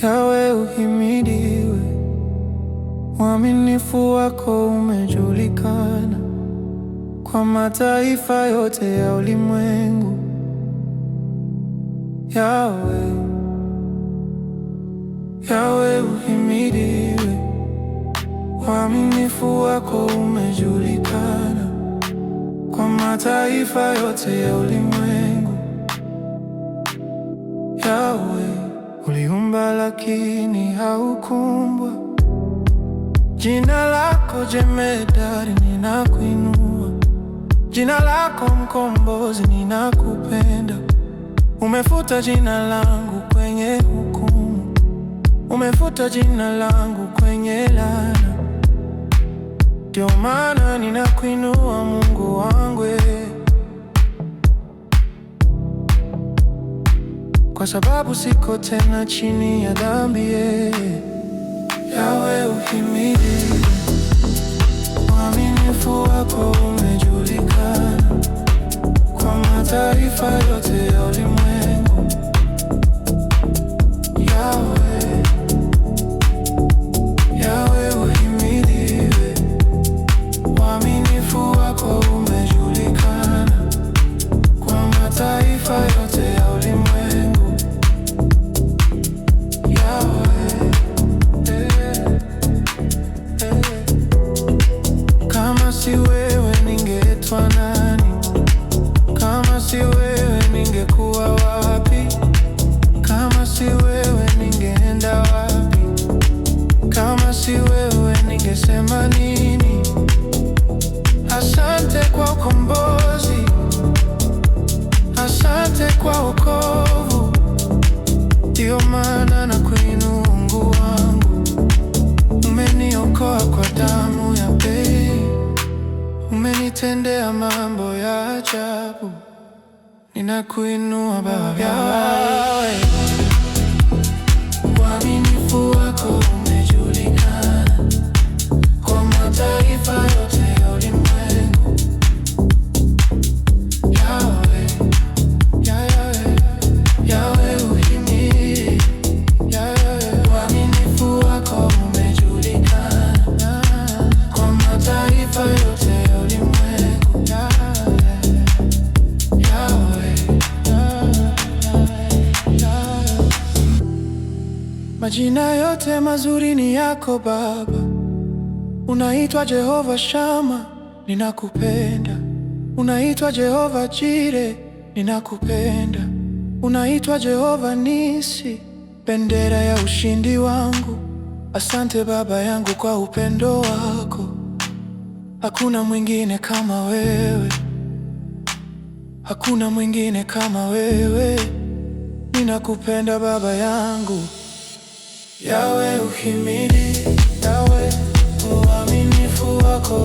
Yawe uhimidiwe, uaminifu wako umejulikana kwa mataifa yote ya ulimwengu. Yawe uhimidiwe, uaminifu wako umejulikana kwa mataifa yote ya ulimwengu. Yawe, uliumba lakini haukumbwa. Jina lako jemedari, ninakuinua. Jina lako mkombozi, ninakupenda. Umefuta jina langu kwenye hukumu, umefuta jina langu kwenye laana. Ndio maana ninakuinua Mungu wangu, kwa sababu siko tena chini ya dhambi. Yawe uhimidiwe, uaminifu wako umejulikana kwa mataifa yote ya ulimwengu. Yawe uhimidiwe, uaminifu wako umejulikana kwa mataifa yote ya ulimwengu. Kama si wewe ningeitwa nani? Kama si wewe ningekuwa wapi? Kama si wewe ningeenda wapi? Kama si wewe ningesema nini? Asante kwa ukombozi, asante kwa wokovu. Ndio maana nakuinua Mungu wangu. Umeniokoa kwa damu ya bei, umenitendea mambo ya ajabu. Ninakuinua Baba. Yawe, uaminifu wako umejulikana kwa mataifa yote ya ulimwengu. Yawe uhimidiwe, uaminifu wako umejulikana kwa mataifa yote ya ulimwengu. Majina yote mazuri ni yako Baba. Unaitwa Jehova Shama, ninakupenda. Unaitwa Jehova Jire, ninakupenda. Unaitwa Jehova Nisi, bendera ya ushindi wangu. Asante Baba yangu kwa upendo wako. Hakuna mwingine kama wewe, hakuna mwingine kama wewe. Ninakupenda Baba yangu. Yawe uhimidiwe, Yawe uaminifu wako